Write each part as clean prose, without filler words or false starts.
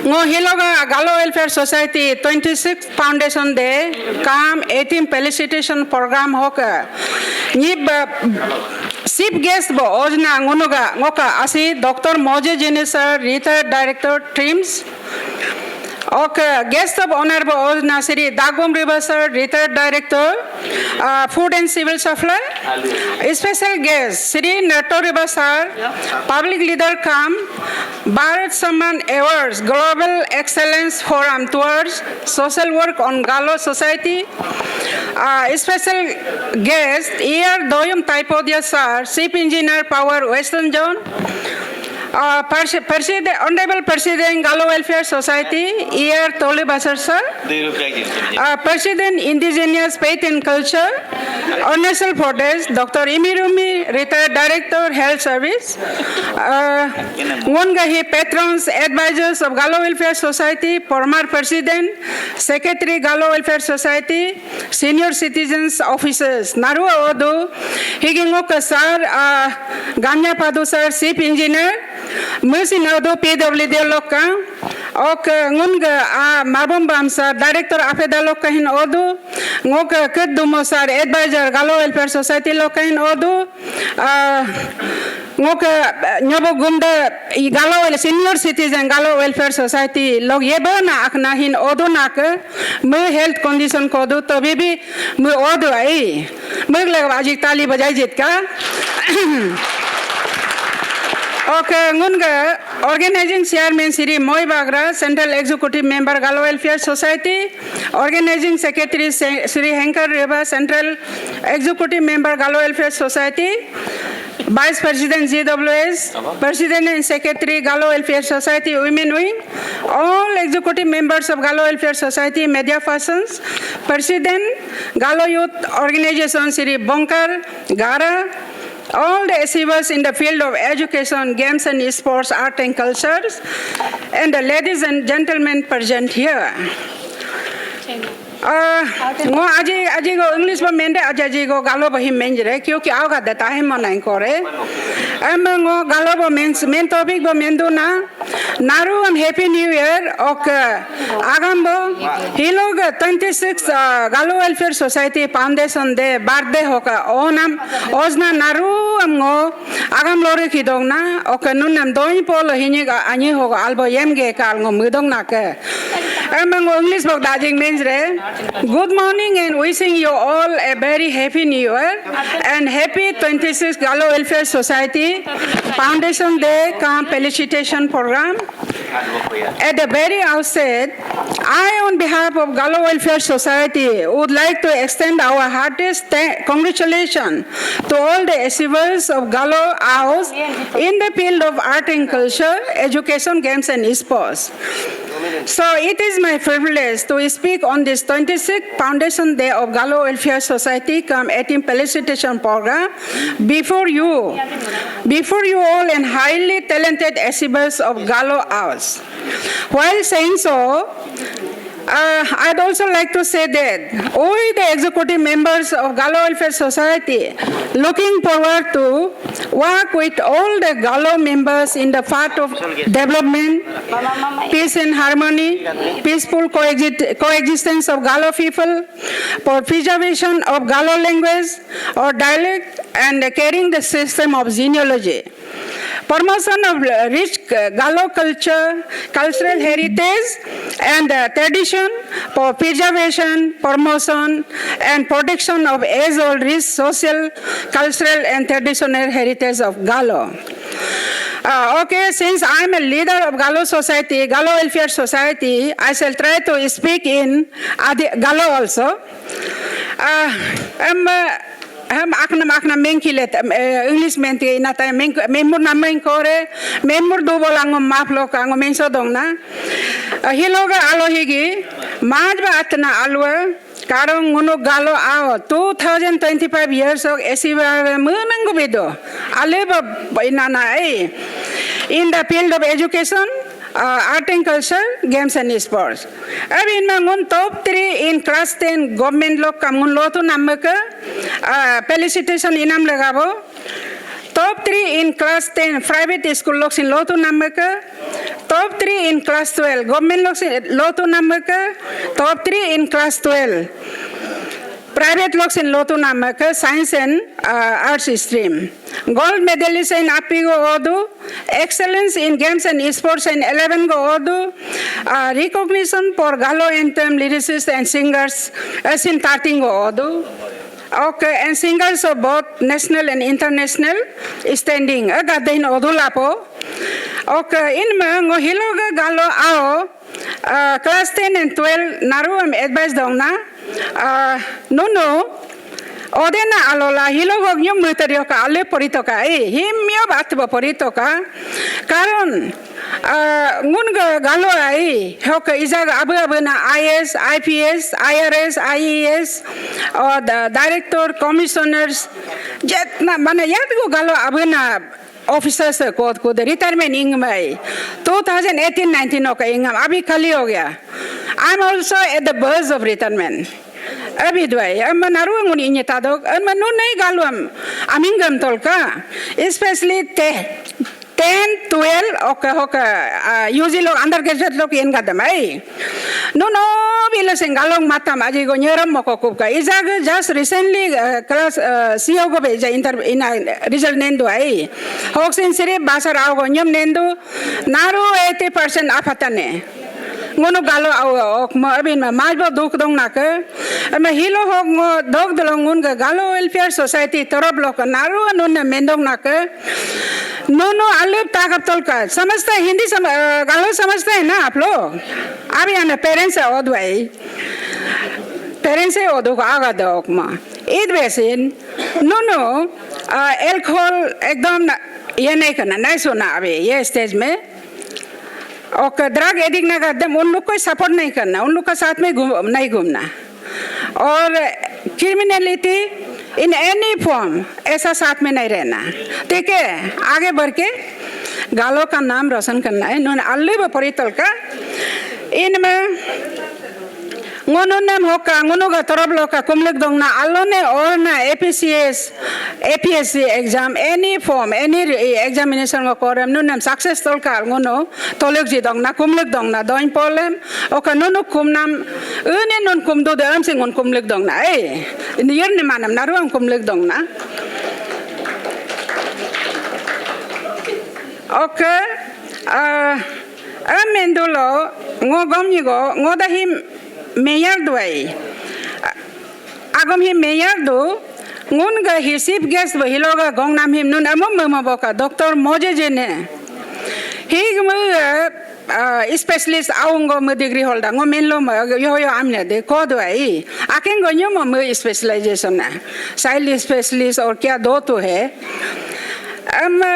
Ngo hiloga Galo Welfare Society 26 Foundation Day kam 18 felicitation program hoka. Nib chief guest bo ojna ngonoga ngoka asi Dr. Moje Jenisa, retired director TRIMS. Okay, guest of honor bo ojna Sri Dagom River sir, retired director food and civil supply. Special guest Sri Nato River sir, public leader kam Bharat Samman Awards Global Excellence Forum towards social work on Galo society. Special guest Doyum Taipodia sir, chief engineer power Western Zone. Honorable President Galo Welfare Society, Tole Basar sir. President Indigenous Faith and Culture, Arunachal Pradesh, Dr. Imirumi, retired Director Health Service. Ngongahi patrons, advisors of Galo Welfare Society, former President, Secretary Galo Welfare Society, senior citizens officers. Naru Odu, Higingoka sir, Ganya Padu sir, chief engineer. Mercy Nado PWD Loka, Ok Ngunga Marbom Bamsa, Director Afeda Loka in Odu, Ngoka Kedumosar, Advisor Galo Welfare Society Loka in Odu, Ngoka Nyobo Gunda, Galo Senior Citizen Galo Welfare Society, Logyebana Aknahin Odu Naka, Mu Health Condition Kodu, Tobibi, Mu Odu Ai, Mugla Ajitali Bajajitka. Okay, Ngunga, Organizing Chairman Sri Moi Bagra, Central Executive Member Galo Welfare Society, Organizing Secretary Sri Henkar Reba, Central Executive Member Galo Welfare Society, Vice President GWS, President and Secretary Galo Welfare Society Women Wing, all executive members of Galo Welfare Society Media Persons, President Galo Youth Organization Sri Bonkar Gara, all the achievers in the field of education, games and sports, art and cultures, and the ladies and gentlemen present here. Ngo aji go English ba mende aji go Galo ba him menjre kyunki aga data hai manai kore. Ngo Galo ba main topic ba mendu na Naru Happy New Year ok agambo hilog 26 Galo Welfare Society Foundation de birthday hoka onam ozna Naru ngo agam lore kidong na ok nunam doi polo hinig ani hoga albo yemge kal ngo mudong na ke. Ngo English ba dajing menjre. Good morning and wishing you all a very happy new year and happy 26th Galo Welfare Society Foundation Day Camp Felicitation Program. At the very outset, I on behalf of Galo Welfare Society would like to extend our heartiest congratulations to all the achievers of Galo House in the field of art and culture, education, games and sports. So it is my privilege to speak on this 26th Foundation Day of Galo Welfare Society Come 18 Felicitation Program before you all and highly talented achievers of Galo House. While saying so, I'd also like to say that we, the executive members of Galo Welfare Society, looking forward to work with all the Galo members in the path of development, peace and harmony, peaceful coexistence of Galo people, for preservation of Galo language or dialect, and carrying the system of genealogy. Promotion of rich Galo culture, cultural heritage and tradition for preservation, promotion and protection of age-old rich social, cultural and traditional heritage of Galo. Okay, since I'm a leader of Galo Society, Galo Welfare Society, I shall try to speak in Galo also. Akna mengkilet English mente inata memur nameng kore memur double ango maplo ango menso dong na hiloga alohigi majba atna alwa karong ngono Galo ao 2025 years of esiba menango bedo aleba inana in the field of education, art and culture, games and sports. Abin mangun top 3 in class 10 government lo kamun lo to namaka felicitation inam lagabo. Top 3 in class 10 private school lo sin lo to namaka top 3 in class 12. Government लोग से Lotu number का top 3 in class 12. Private लोग से Lotu number का science and arts stream. Gold medalist in Apigo Odu. Excellence in games and sports in 11 go Odu. Recognition for Galo anthem lyricists and singers as in 13 go Odu. Okay, and singers of both national and international standing. Agadain Odulapo. Okay, in Mango Hiloga Galo Ao, class 10 and 12, Naruam advice dongna. No. Odena alola hilogo nyum muterioka ale poritoka himyo batbo poritoka karon ngunga galo ai hoka izaga abu na IS IPS IRS IES or the director commissioners jet na mana yadgo galo abuna officers को the retirement ingmai 2018-19 का ingam अभी खाली हो गया. I'm also at the verge of retirement. अभी दवाई अब मनारू अंगुनी इन्हें तादो अब मनु नहीं गालू हम इंगम तोलका especially 10, 12 होका यूज़ी लोग अंदर के जट लोग इनका दमाई no बिल्ला सिंगालों माता माजी को न्यारम मको कुपका इजाग just recently class CEO को भेजा इंटर इन result नेंदो आई होक्सिन सिर्फ बासर आओ को न्यम नेंदो नारू 80% आपतने ngono galo au ma abin ma majbo duk dong nak ma hilo hok ngo dog dolong ngun ga galo welfare society torob lok naru non na mendong nak no alub takap tol ka समझते हैं Hindi galo समझते हैं ना आप लोग अभी आने parents है ओदवाई parents है ओदो को आगा दो ma id वैसे no alcohol एकदम ये नहीं करना नहीं सुना अभी ये stage में और ड्रग एडिक्ट ना करते उन लोग को सपोर्ट नहीं करना उन लोग का साथ में नहीं घूमना और क्रिमिनलिटी इन एनी फॉर्म ऐसा साथ में नहीं रहना ठीक है आगे बढ़ के गालों का नाम रोशन करना है इन्होंने अल्ले परितल का इनमें ngono nam hoka ngono ga torab loka kumlek dong na alone or na APSC exam any form any examination ko koram no nam success tol ka ngono tolek ji dong na kumlek dong na doin polem oka nono kum nam une non kum do am sing on kumlek dong na in yer ne manam na ruang kumlek dong na okay amendolo ngogom ni go ngodahim mayor duai agam him mayor do ngun ga hisip guest bo hiloga gong nam him nun amom mama boka doctor moje jene hig mu specialist aungo mu degree holder ngo menlo yo amne de ko duai aken go nyom mu specialization na child specialist और क्या दो तो है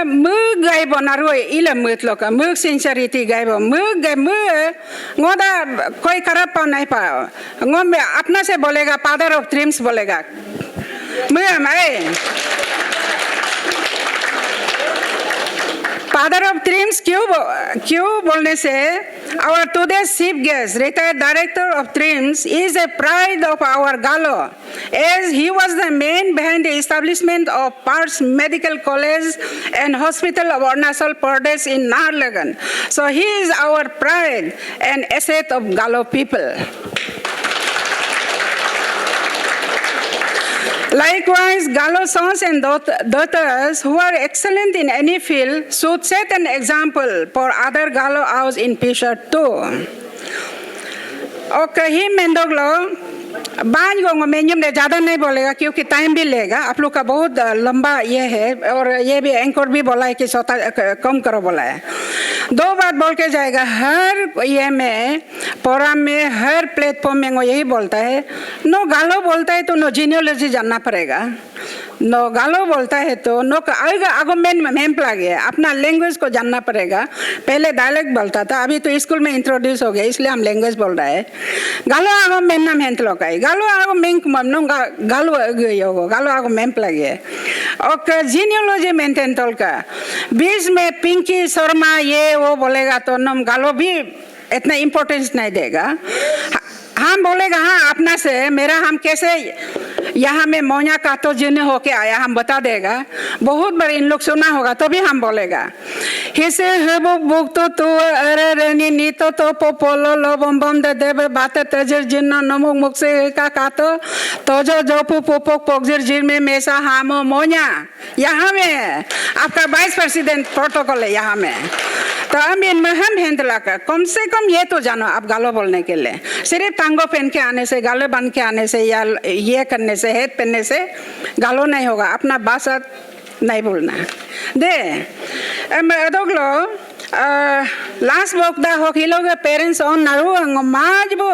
mug gay bonaru ila mutloka mug sincerity gay bo mug gay ngoda कोई खराब पाव नहीं पाओ ngombe अपना से बोलेगा father of dreams बोलेगा father of dreams क्यों बोलने से our today's chief guest retired director of dreams is a pride of our Galo as he was the man behind the establishment of Pars Medical College and Hospital of Arunachal Pradesh in Naharlagun. So he is our pride and asset of Galo people. Likewise, Galo sons and daughters who are excellent in any field should set an example for other Galo house in Pisha too. Okay, him Mendoglo, बांझ को मेन्यूम ने ज़्यादा नहीं बोलेगा क्योंकि time भी लेगा आप लोग का बहुत लंबा ये है और ये भी एंकर भी बोला है कि सोता कम करो बोला है दो बात बोल के जाएगा हर ये में प्रोग्राम में हर प्लेटफॉर्म में वो यही बोलता है नो गालो बोलता है तो नो जीनियोलॉजी जानना पड़ेगा नो गालो बोलता है तो नो आएगा आगुमेंट में मेम प्लागे अपना लैंग्वेज को जानना पड़ेगा पहले डायलेक्ट बोलता था अभी तो स्कूल में इंट्रोड्यूस हो गया इसलिए हम लैंग्वेज बोल रहा है गालो आगुमेंट नाम हेंट लोकाई गालो आगुमेंट मम्नो गालो गयो गालो आगुमेंट प्लागे और जीनियोलॉजी मेंटेन तोल का बीच में पिंकी शर्मा ये वो बोलेगा तो नम गालो भी इतना इम्पोर्टेंस नहीं देगा हम बोलेगा हाँ अपना से मेरा हम कैसे यहाँ में मोया का तो जिन्हें होके आया हम बता देगा बहुत बार इन लोग सुना होगा तो भी हम बोलेगा हिसे हेबो बुक तो अरे रेनी नीतो तो पोलो लो बम बम दे दे बातें तजर जिन्ना नमुक मुक से का तो जो पोपो पोगजर जिर में मेसा हामो मोया यहाँ में आपका वाइस प्रेसिडेंट प्रोटोकॉल है यहाँ में तो अमीन में हम हैंडला कर कम से कम ये तो जानो आप गालो बोलने के लिए सिर्फ टांगो पहन के आने से गाले बन के आने से या ये करने से हेड पहनने से गालो नहीं होगा अपना भाषा नहीं बोलना दे दोगलो लास्ट वक्त दा हो हिलो के पेरेंट्स ऑन नारू माज वो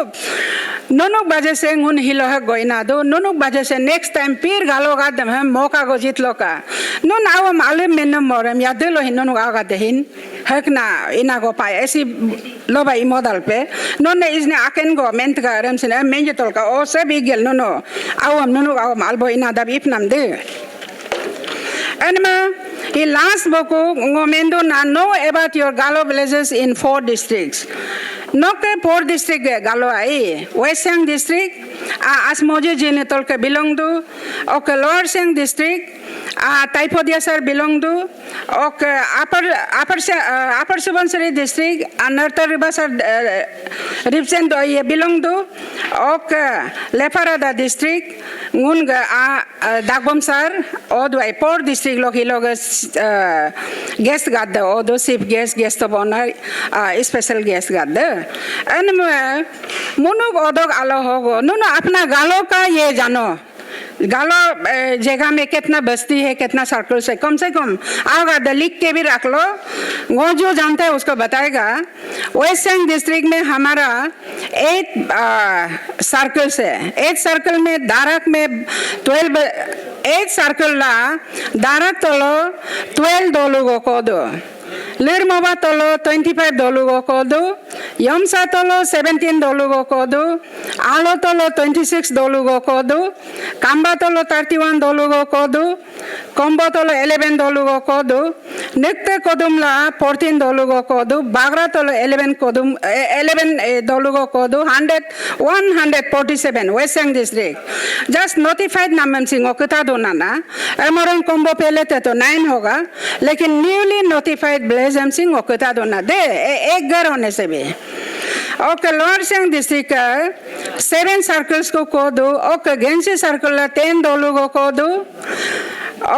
ननुक बजे से उन हिलो है गोइना दो ननुक बजे से नेक्स्ट टाइम फिर गालो का दम है मौका को जीत लो का नुन आओ मालूम में न मोरम याद लो हिन ननुक आओ का दहिन हक ना इना को पाए ऐसी लो भाई मॉडल पे नोने इसने आकेन को मेंट का रम से ना मेंजे तोल का ओ सब इगल नो आओ हम ननुक आओ मालबो इना दब इपनम दे Enma he last boku ngomendo na know about your Galo villages in 4 districts. Noke 4 district Galo ai. West Siang district, Asmoje Jinetol ke belong to. Okay, Lower Siang district, Taipodiasar belong to. Okay, Upper Subansari district, Northern Ribasar Ribsen ye belong to. Okay, Leparada district, Ngunga Dagbomsar, Odwai 4 district Lokilogas guest got the odo chief guest of honor special guest got the and मुनुक ओदोग आलो होगो नुनो अपना गालो का ये जानो गालो जगह में कितना बस्ती है कितना सर्कल से कम आओगा द लिख के भी रख लो वो जो जानता है उसको बताएगा वेस्ट सियांग डिस्ट्रिक्ट में हमारा 8 सर्कल्स है 8 सर्कल में दारक में 8 सर्कल ला दारक तोलो 12 दोलुगो को दो Lirmova tolo 25 dolugo kodu, Yomsa tolo 17 dolugo kodu, Alo tolo 26 dolugo kodu, Kamba tolo 31 dolugo kodu, Kombo tolo 11 dolugo kodu, Nikte kodumla 14 dolugo kodu, Bagra tolo 11 dolugo kodu, 147 West Siang district. Just notified naman singo kita donana, Emoron Kombo pelete to 9 hoga, लेकिन newly notified ब्लेजम Singh ओकता दोना दे एक घर होने से भी okay lower Siang district का 7 circles को दो ओके गेंसी सर्कल ला 10 दोलुगो को दो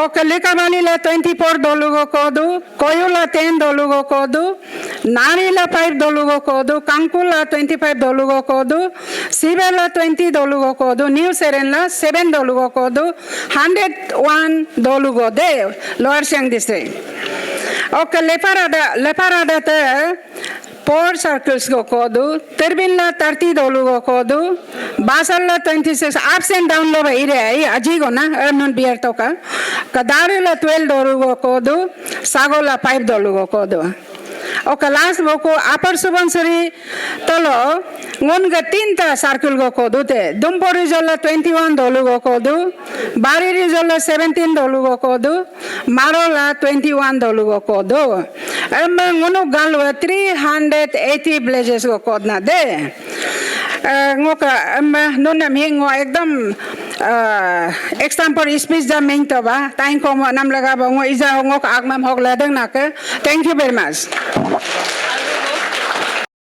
ओके लिकाबाली ला 24 दोलुगो को दो कोयुला 10 दोलुगो को दो नारी ला 5 दोलुगो को दो कंकुला 25 दोलुगो को दो सिबेला 20 दोलुगो को दो न्यू सेरेन ला 7 दोलुगो को दो 101 दोलुगो दे lower Siang district okay Leparada ते 4 सर्कल्स को कोदू तिरबिनला 30 दोलुगो कोदू बासल्ला 26 अप्स एंड डाउन लो भाई रे अजीगो ना अर्नन बियर तो का कदारेला 12 दोलुगो कोदू सागोला 5 दोलुगो कोदू ओके लास्ट बोको अपर सुबनसरी तलो ngon ga 3 ta circle go kodu te dumpori jolla 21 dolugo kodu bariri jolla 17 dolugo kodu marola 21 dolugo kodu amma ngono galwa 380 villages go kodna de ngoka amma nonna mingo ekdam example speech da main to ba time ko nam laga ba ngo iza ngo ka agmam hok ladang na ke thank you very much